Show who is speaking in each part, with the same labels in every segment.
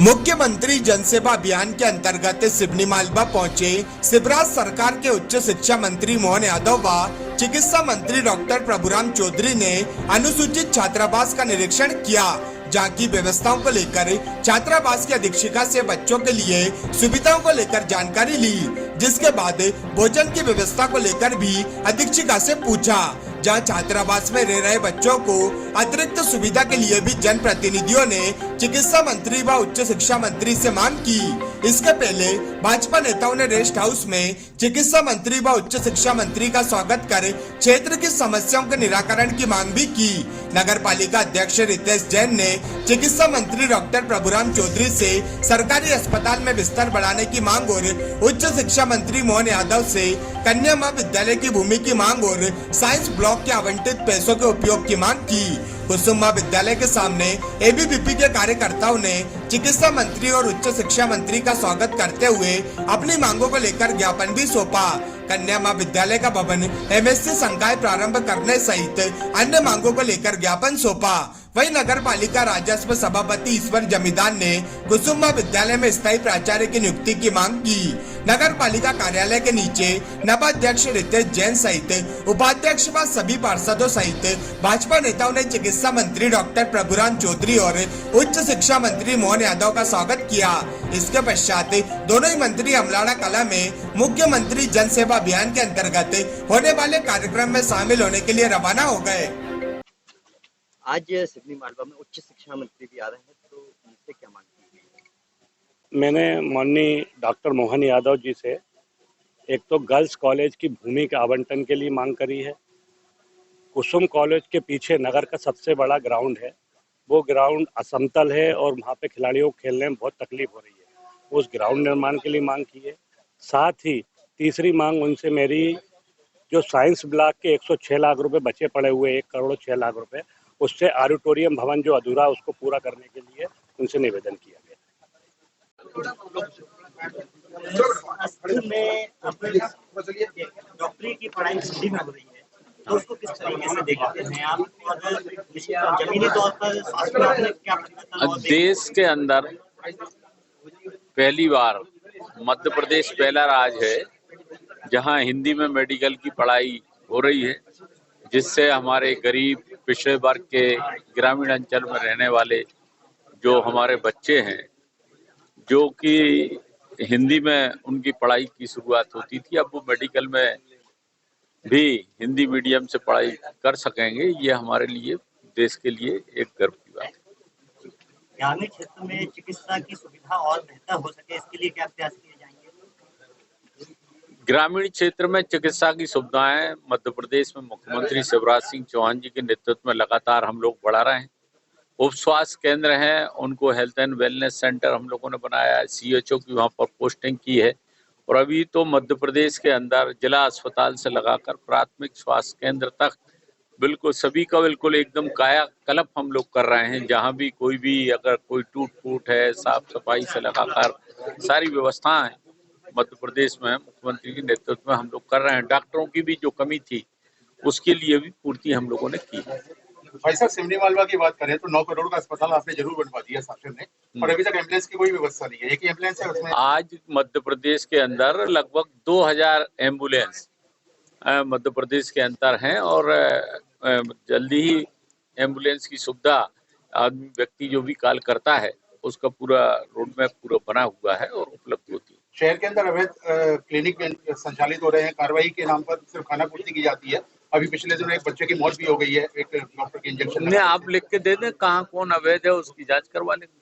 Speaker 1: मुख्यमंत्री जनसेवा अभियान के अंतर्गत सिवनी मालवा पहुंचे शिवराज सरकार के उच्च शिक्षा मंत्री मोहन यादव व चिकित्सा मंत्री डॉक्टर प्रभुराम चौधरी ने अनुसूचित छात्रावास का निरीक्षण किया, जहाँ की व्यवस्थाओं को लेकर छात्रावास की अधीक्षिका से बच्चों के लिए सुविधाओं को लेकर जानकारी ली, जिसके बाद भोजन की व्यवस्था को लेकर भी अधीक्षिका से पूछा, जहां छात्रावास में रह रहे बच्चों को अतिरिक्त सुविधा के लिए भी जन प्रतिनिधियों ने चिकित्सा मंत्री व उच्च शिक्षा मंत्री से मांग की। इसके पहले भाजपा नेताओं ने रेस्ट हाउस में चिकित्सा मंत्री व उच्च शिक्षा मंत्री का स्वागत कर क्षेत्र की समस्याओं के निराकरण की मांग भी की। नगर पालिका अध्यक्ष रितेश जैन ने चिकित्सा मंत्री डॉक्टर प्रभुराम चौधरी से सरकारी अस्पताल में बिस्तर बढ़ाने की मांग और उच्च शिक्षा मंत्री मोहन यादव से कन्या महाविद्यालय की भूमि की मांग और साइंस ब्लॉक के आवंटित पैसों के उपयोग की मांग की। कुसुम महाविद्यालय के सामने एबीवीपी के कार्यकर्ताओं ने चिकित्सा मंत्री और उच्च शिक्षा मंत्री का स्वागत करते हुए अपनी मांगों को लेकर ज्ञापन भी सौंपा। कन्या महाविद्यालय का भवन एमएससी संकाय प्रारंभ करने सहित अन्य मांगों को लेकर ज्ञापन सौंपा। वहीं नगर पालिका राजस्व सभापति ईश्वर जमींदार ने कुसुम महाविद्यालय में स्थायी प्राचार्य की नियुक्ति की मांग की। नगर पालिका कार्यालय के नीचे नवाध्यक्ष रितेश जैन सहित उपाध्यक्ष व सभी पार्षदों सहित भाजपा नेताओं ने चिकित्सा मंत्री डॉक्टर प्रभुराम चौधरी और उच्च शिक्षा मंत्री मोहन यादव का स्वागत किया। इसके पश्चात दोनों ही मंत्री अमलाड़ा कला में मुख्यमंत्री जन सेवा अभियान के अंतर्गत होने वाले कार्यक्रम में शामिल होने के लिए रवाना हो गए।
Speaker 2: आज सिवनी मालवा में उच्च शिक्षा मंत्री भी आ रहे हैं, तो उनसे क्या मांग की गई है?
Speaker 3: मैंने माननीय डॉक्टर मोहन यादव जी से एक तो गर्ल्स कॉलेज की भूमि के आवंटन के लिए मांग करी है। कुसुम कॉलेज के पीछे नगर का सबसे बड़ा ग्राउंड है, वो ग्राउंड असमतल है और वहाँ पे खिलाड़ियों को खेलने में बहुत तकलीफ हो रही है। उस ग्राउंड निर्माण के लिए मांग की है। साथ ही तीसरी मांग उनसे मेरी, जो साइंस ब्लॉक के 106 लाख रुपए बचे पड़े हुए 1 करोड़ 6 लाख रुपए, उससे ऑडिटोरियम भवन जो अधूरा उसको पूरा करने के लिए उनसे निवेदन किया गया।
Speaker 2: में डॉक्टरी की पढ़ाई हिंदी में हो रही है, तो उसको किस तरीके से देखते हैं आप? और जमीनी तौर पर क्या
Speaker 4: देश के अंदर पहली बार मध्य प्रदेश पहला राज्य है जहां हिंदी में मेडिकल की पढ़ाई हो रही है, जिससे हमारे गरीब पिछड़े वर्ग के ग्रामीण अंचल में रहने वाले जो हमारे बच्चे हैं, जो कि हिंदी में उनकी पढ़ाई की शुरुआत होती थी, अब वो मेडिकल में भी हिंदी मीडियम से पढ़ाई कर सकेंगे। ये हमारे लिए, देश के लिए एक गर्व की बात है।
Speaker 2: ग्रामीण क्षेत्र में चिकित्सा की सुविधा और बेहतर हो सके, इसके लिए क्या प्रयास किए जाएंगे?
Speaker 4: ग्रामीण क्षेत्र में चिकित्सा की सुविधाएं मध्य प्रदेश में मुख्यमंत्री शिवराज सिंह चौहान जी के नेतृत्व में लगातार हम लोग बढ़ा रहे हैं। उप स्वास्थ्य केंद्र हैं, उनको हेल्थ एंड वेलनेस सेंटर हम लोगों ने बनाया है, सीएचओ की वहाँ पर पोस्टिंग की है, और अभी तो मध्य प्रदेश के अंदर जिला अस्पताल से लगाकर प्राथमिक स्वास्थ्य केंद्र तक बिल्कुल सभी का बिल्कुल एकदम कायाकल्प हम लोग कर रहे हैं। जहाँ भी कोई भी अगर कोई टूट फूट है, साफ सफाई से लगाकर सारी व्यवस्थाएं मध्य प्रदेश में मुख्यमंत्री के नेतृत्व में हम लोग कर रहे हैं। डॉक्टरों की भी जो कमी थी उसके लिए भी पूर्ति हम लोगों ने की है।
Speaker 5: भाई साहब, सिवनी मालवा की बात करें तो 9 करोड़ का अस्पताल आपने जरूर बनवा दिया शासन ने, और अभी तक एम्बुलेंस की कोई व्यवस्था नहीं है। एक ही एम्बुलेंस है उसमें।
Speaker 4: आज मध्य प्रदेश के अंदर लगभग 2000 एम्बुलेंस मध्य प्रदेश के अंदर हैं, और जल्दी ही एम्बुलेंस की सुविधा आदमी व्यक्ति जो भी कॉल करता है उसका पूरा रोड मैप पूरा बना हुआ है और उपलब्ध होती है।
Speaker 5: शहर के अंदर अवैध क्लिनिक संचालित हो रहे हैं, कार्रवाई के नाम पर सिर्फ खाना पूर्ति की जाती है। अभी पिछले दिनों एक बच्चे की मौत भी हो गई है, एक डॉक्टर के इंजेक्शन
Speaker 4: में। आप लिख के दे दें कहाँ कौन अवैध है, उसकी जांच करवा लेंगे।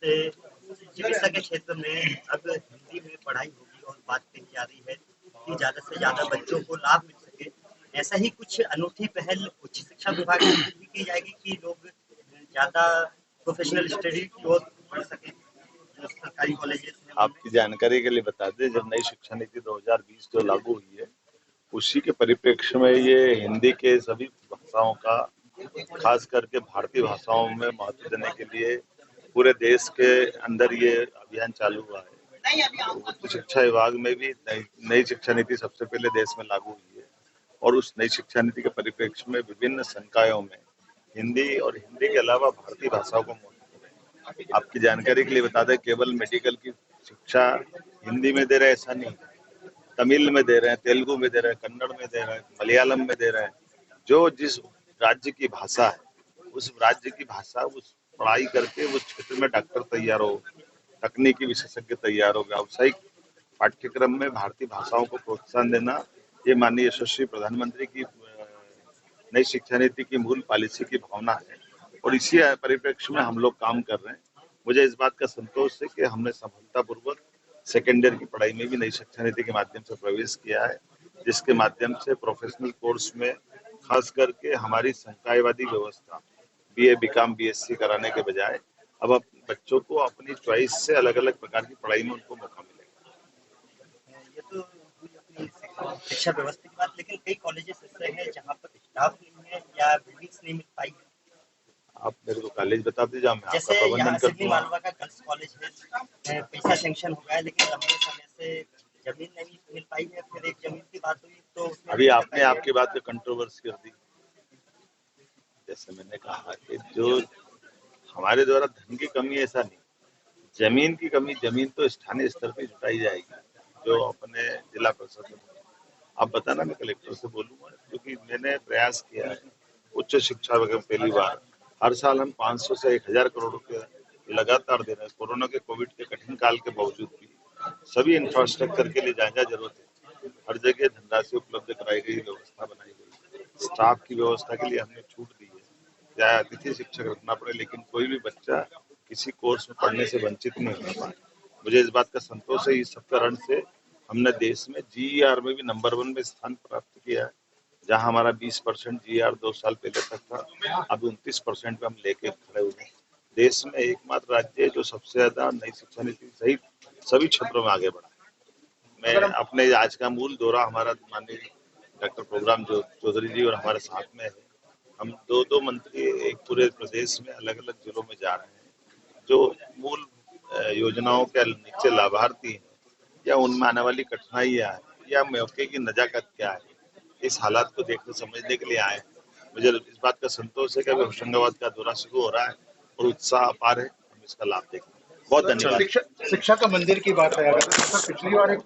Speaker 2: चिकित्सा के क्षेत्र में अब हिंदी में पढ़ाई होगी और बात कही जा रही है कि ज्यादा से ज्यादा बच्चों को लाभ मिल सके। ऐसा ही कुछ अनूठी पहल उच्च शिक्षा विभाग में भी की जाएगी कि लोग ज्यादा प्रोफेशनल स्टडी की ओर बढ़ सके। सरकारी कॉलेज
Speaker 6: आपकी जानकारी के लिए बता दें, जब नई शिक्षा नीति 2020 जो लागू हुई है, उसी के परिप्रेक्ष्य में ये हिंदी के सभी भाषाओं का, खास करके भारतीय भाषाओं में महत्व देने के लिए पूरे देश के अंदर ये अभियान चालू हुआ है। उच्च शिक्षा विभाग में भी नई शिक्षा नीति सबसे पहले देश में लागू हुई है, और उस नई शिक्षा नीति के परिप्रेक्ष्य में विभिन्न संकायों में हिंदी और हिंदी के अलावा भारतीय भाषाओं को महत्व दें। आपकी जानकारी के लिए बता दें, केवल मेडिकल की शिक्षा हिंदी में दे रहे हैं ऐसा नहीं, तमिल में दे रहे हैं, तेलुगु में दे रहे हैं, कन्नड़ में दे रहे हैं, मलयालम में दे रहे हैं। जो जिस राज्य की भाषा है उस राज्य की भाषा, उस पढ़ाई करके उस क्षेत्र में डॉक्टर तैयार हो, तकनीकी विशेषज्ञ तैयार हो, व्यावसायिक पाठ्यक्रम में भारतीय भाषाओं को प्रोत्साहन देना, ये माननीय यशस्वी प्रधानमंत्री की नई शिक्षा नीति की मूल पॉलिसी की भावना है और इसी परिप्रेक्ष्य में हम लोग काम कर रहे हैं। मुझे इस बात का संतोष है कि हमने सफलतापूर्वक सेकेंड ईयर की पढ़ाई में भी नई शिक्षा नीति के माध्यम से प्रवेश किया है, जिसके माध्यम से प्रोफेशनल कोर्स में खास करके हमारी संकायवादी व्यवस्था बीए, बीकॉम, बीएससी कराने के बजाय अब बच्चों को अपनी चॉइस से अलग अलग प्रकार की पढ़ाई में उनको मौका मिलेगा।
Speaker 2: ये तो हुई अपनी शिक्षा व्यवस्था की बात, लेकिन कई कॉलेजेस ऐसे हैं जहाँ पर स्टाफ नहीं है या बिल्डिंग्स नहीं मिल पाई है।
Speaker 6: आप मेरे को कॉलेज बता दीजिए, मैं
Speaker 2: जैसे
Speaker 6: आपका प्रबंधन
Speaker 2: यहाँ
Speaker 6: कर
Speaker 2: सिडनी
Speaker 6: दूंगा।
Speaker 2: मालवा का गर्ल्स कॉलेज है, पैसा सेंक्शन हो गया है लेकिन लंबे समय से जमीन नहीं मिल पाई है। फिर एक जमीन की बात हुई तो उसमें
Speaker 6: अभी आपने आपकी बात पे कंट्रोवर्सी कर दी। जैसे मैंने कहा कि जो हमारे द्वारा धन की कमी ऐसा नहीं, जमीन की कमी, जमीन तो स्थानीय स्तर पे जुटाई जाएगी जो अपने जिला परिषद में। आप बताना, मैं कलेक्टर से बोलूंगा, क्योंकि मैंने प्रयास किया है उच्च शिक्षा में पहली बार हर साल हम 500 से 1000 करोड़ रुपए लगातार दे रहे हैं। कोरोना के, कोविड के कठिन काल के बावजूद भी सभी इंफ्रास्ट्रक्चर के लिए जहाँ जहाँ जरूरत है हर जगह धनराशि उपलब्ध कराई गई, व्यवस्था बनाई गई। स्टाफ की व्यवस्था के लिए हमने छूट दी है, चाहे अतिथि शिक्षक रखना पड़े, लेकिन कोई भी बच्चा किसी कोर्स में पढ़ने से वंचित नहीं होना पाए। मुझे इस बात का संतोष है, इस सब कारण से हमने देश में जीईआर में भी नंबर 1 में स्थान प्राप्त किया है। जहां हमारा 20% जीईआर 2 साल पहले तक था, अब 29% पे हम लेके खड़े हुए हैं। देश में एकमात्र राज्य है जो सबसे ज्यादा नई शिक्षा नीति सहित सभी क्षेत्रों में आगे बढ़ा है। मैं अपने आज का मूल दौरा हमारा माननीय डॉक्टर प्रभुराम चौधरी जी और हमारे साथ में है। हम दो मंत्री एक पूरे प्रदेश में अलग अलग जिलों में जा रहे हैं। जो मूल योजनाओं के नीचे लाभार्थी हैं या उनमें आने वाली कठिनाइयां हैं या मौके की नजाकत क्या है, इस हालात को देखने समझने के लिए आए। मुझे इस बात का संतोष है कि अभी होशंगाबाद का दौरा शुरू हो रहा है और उत्साह अपार है, हम इसका लाभ देखेंगे। बहुत धन्यवाद।
Speaker 5: शिक्षा का मंदिर की बात है, अगर पिछली बार एक